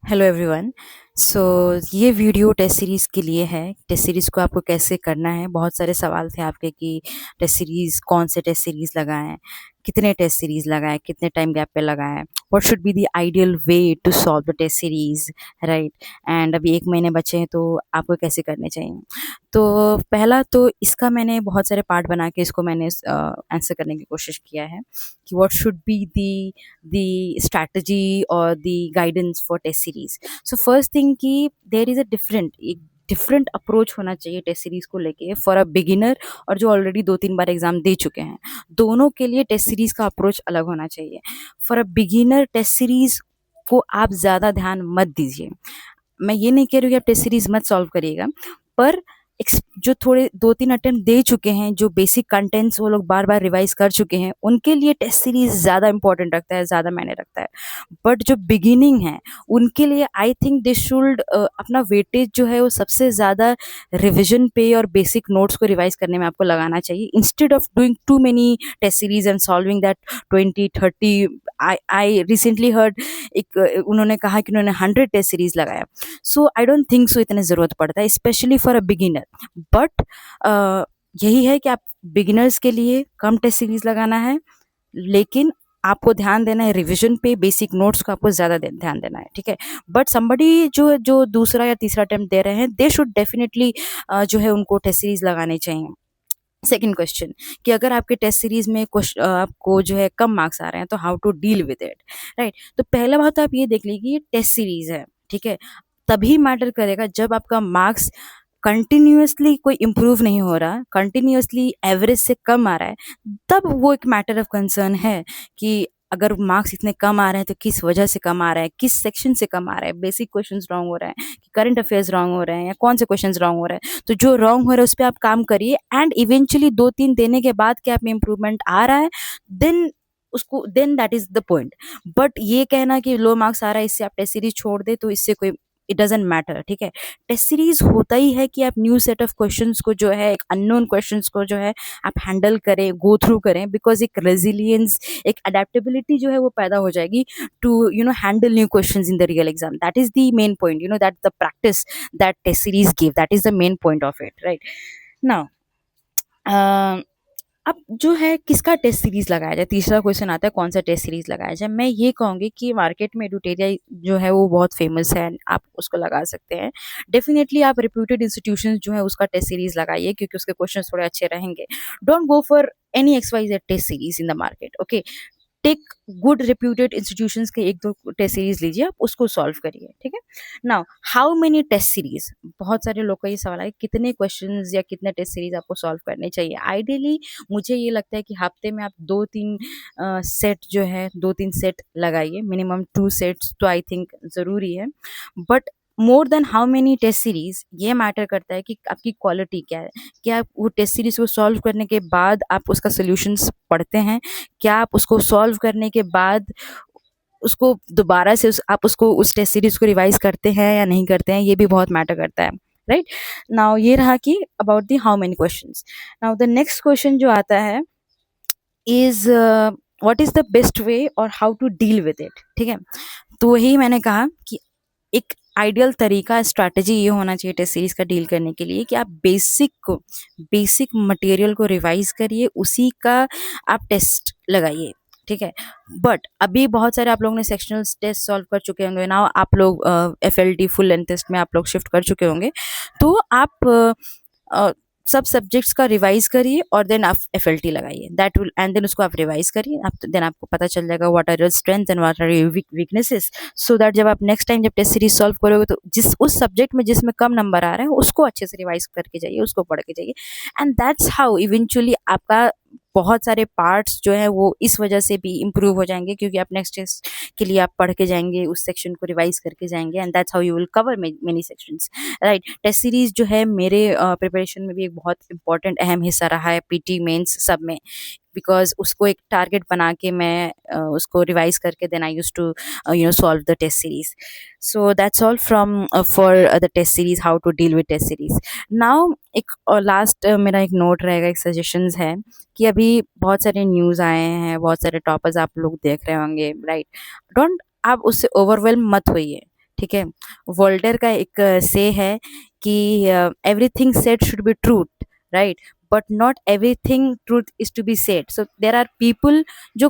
Hello everyone. सो ये video test series के लिए है। टेस्ट सीरीज़ को आपको कैसे करना है, बहुत सारे सवाल थे आपके कि टेस्ट सीरीज़ कौन से टेस्ट सीरीज़ लगाएं, कितने टेस्ट सीरीज़ लगाएं, कितने टाइम गैप पे लगाएं, what should be the ideal way to solve the test series, right. And अभी 1 महीने बचे हैं तो आपको कैसे करने चाहिए। तो पहला तो इसका मैंने बहुत सारे पार्ट बना के इसको मैंने आंसर करने की कोशिश किया है कि what should be the strategy or the guidance for test series. So first thing कि there is a different approach होना चाहिए टेस्ट सीरीज को लेके फॉर अ बिगिनर और जो ऑलरेडी 2-3 बार एग्जाम दे चुके हैं। दोनों के लिए टेस्ट सीरीज का अप्रोच अलग होना चाहिए। For a beginner test series को आप ज़्यादा ध्यान मत दीजिए। मैं ये नहीं कह रही हूँ कि आप टेस्ट सीरीज मत सॉल्व करिएगा, पर जो थोड़े 2-3 अटेम्प्ट दे चुके हैं, जो बेसिक कंटेंट्स वो लोग बार बार रिवाइज कर चुके हैं, उनके लिए टेस्ट सीरीज ज़्यादा इंपॉर्टेंट रखता है, ज़्यादा मायने रखता है। बट जो बिगिनिंग है उनके लिए आई थिंक दे शुड अपना वेटेज जो है वो सबसे ज़्यादा रिविजन पे और बेसिक नोट्स को रिवाइज करने में आपको लगाना चाहिए, instead of doing too many test series and solving that 20-30। I recently heard उन्होंने कहा कि उन्होंने 100 टेस्ट सीरीज लगाया। सो आई डोंट थिंक सो इतनी ज़रूरत पड़ता है, specially for a beginner. But यही है कि आप बिगिनर्स के लिए कम टेस्ट सीरीज लगाना है, लेकिन आपको ध्यान देना है रिवीजन पे, बेसिक नोट्स को आपको ज़्यादा ध्यान देना है, ठीक है। बट समबडी जो जो दूसरा या तीसरा अटेम्प्ट दे रहे हैं, दे शुड डेफिनेटली जो है उनको टेस्ट सीरीज लगाने चाहिए। सेकेंड क्वेश्चन कि अगर आपके टेस्ट सीरीज में आपको जो है कम मार्क्स आ रहे हैं तो how to deal with it, right. तो पहला बात तो आप ये देख लीजिए, ये टेस्ट सीरीज है, ठीक है। तभी मैटर करेगा जब आपका मार्क्स कंटिन्यूअसली कोई इम्प्रूव नहीं हो रहा, कंटिन्यूअसली एवरेज से कम आ रहा है, तब वो एक मैटर ऑफ कंसर्न है कि अगर मार्क्स इतने कम आ रहे हैं तो किस वजह से कम आ रहा है, किस सेक्शन से कम आ रहा है, बेसिक क्वेश्चंस रॉन्ग हो रहे हैं कि करंट अफेयर्स रॉन्ग हो रहे हैं, या कौन से क्वेश्चंस रॉन्ग हो रहे हैं। तो जो रॉन्ग हो रहा है उस पर आप काम करिए, एंड इवेंचुअली 2-3 देने के बाद क्या आप में इम्प्रूवमेंट आ रहा है, देन उसको then that is the point. But ये कहना कि लो मार्क्स आ रहा है इससे आप टेस्ट सीरीज छोड़ दे, तो इससे कोई इट डजेंट मैटर, ठीक है। टेस्ट सीरीज होता ही है कि आप न्यू सेट ऑफ क्वेश्चंस को जो है, एक अननोन क्वेश्चंस को जो है आप हैंडल करें, गो थ्रू करें, बिकॉज एक रेजिलियंस, एक अडेप्टेबिलिटी जो है वो पैदा हो जाएगी to handle new questions in the real exam. That is the main point, that the practice that test series give, that is the main point of it, right. Now अब जो है किसका टेस्ट सीरीज लगाया जाए, तीसरा question आता है कौन सा टेस्ट सीरीज लगाया जाए। मैं ये कहूँगी कि मार्केट में एडुटेरिया जो है वो बहुत फेमस है, आप उसको लगा सकते हैं। डेफिनेटली आप रिप्यूटेड इंस्टीट्यूशन जो है उसका टेस्ट सीरीज लगाइए, क्योंकि उसके क्वेश्चन थोड़े अच्छे रहेंगे। Don't go for any XYZ test series in the market, okay. Take good reputed institutions के 1-2 टेस्ट सीरीज लीजिए, आप उसको सॉल्व करिए, ठीक है। Now how many test series, बहुत सारे लोग का ये सवाल है कितने क्वेश्चंस या कितने टेस्ट सीरीज आपको सॉल्व करने चाहिए। आइडियली मुझे ये लगता है कि हफ्ते में आप 2-3 सेट जो है, 2-3 सेट लगाइए, मिनिमम 2 सेट्स तो आई थिंक ज़रूरी है। But more than how many test series, ये मैटर करता है कि आपकी क्वालिटी क्या है। क्या आप वो टेस्ट सीरीज को सॉल्व करने के बाद आप उसका सोल्यूशंस पढ़ते हैं, क्या आप उसको सॉल्व करने के बाद उसको दोबारा से आप उसको उस टेस्ट सीरीज को रिवाइज करते हैं या नहीं करते हैं, ये भी बहुत मैटर करता है, राइट। नाउ ये रहा कि about the how many questions. Now the next question जो आता है is what is the best way और how to deal with it, ठीक है। तो वही मैंने कहा कि एक आइडियल तरीका, स्ट्रैटेजी ये होना चाहिए टेस्ट सीरीज का डील करने के लिए कि आप बेसिक मटेरियल को रिवाइज करिए, उसी का आप टेस्ट लगाइए, ठीक है। बट अभी बहुत सारे आप लोगों ने सेक्शनल टेस्ट सॉल्व कर चुके होंगे ना, आप लोग FLT फुल लेंथ टेस्ट में आप लोग शिफ्ट कर चुके होंगे, तो आप सब सब्जेक्ट्स का रिवाइज करिए और देन आप FLT लगाइए, दैट विल, एंड देन उसको आप रिवाइज करिए, आप देन आपको पता चल जाएगा what are your strength and what are your weaknesses, so that जब आप नेक्स्ट टाइम जब टेस्ट सीरीज सॉल्व करोगे तो जिस उस सब्जेक्ट में जिसमें कम नंबर आ रहे हैं उसको अच्छे से रिवाइज करके जाइए, उसको पढ़ के जाइए, एंड दैट्स हाउ इवेंचुअली आपका बहुत सारे पार्ट्स जो है वो इस वजह से भी इम्प्रूव हो जाएंगे, क्योंकि आप नेक्स्ट टेस्ट के लिए आप पढ़ के जाएंगे, उस सेक्शन को रिवाइज करके जाएंगे, and that's how you will cover many sections, right. Test series जो है मेरे प्रिपरेशन में भी एक बहुत इंपॉर्टेंट अहम हिस्सा रहा है, PT मेंस सब में, बिकॉज उसको एक टारगेट बना के मैं उसको रिवाइज करके then I use to solve the test series. So that's all from for the test series, how to deal with test series. Now एक लास्ट मेरा एक नोट रहेगा, एक सजेशंस है कि अभी बहुत सारे न्यूज़ आए हैं, बहुत सारे टॉपर्स आप लोग देख रहे होंगे, राइट। डोंट, आप उससे ओवरवेलम मत होइए, ठीक है? वोल्टेयर का एक से है कि everything said should be truth, right? But not everything truth is to be said. So there are people जो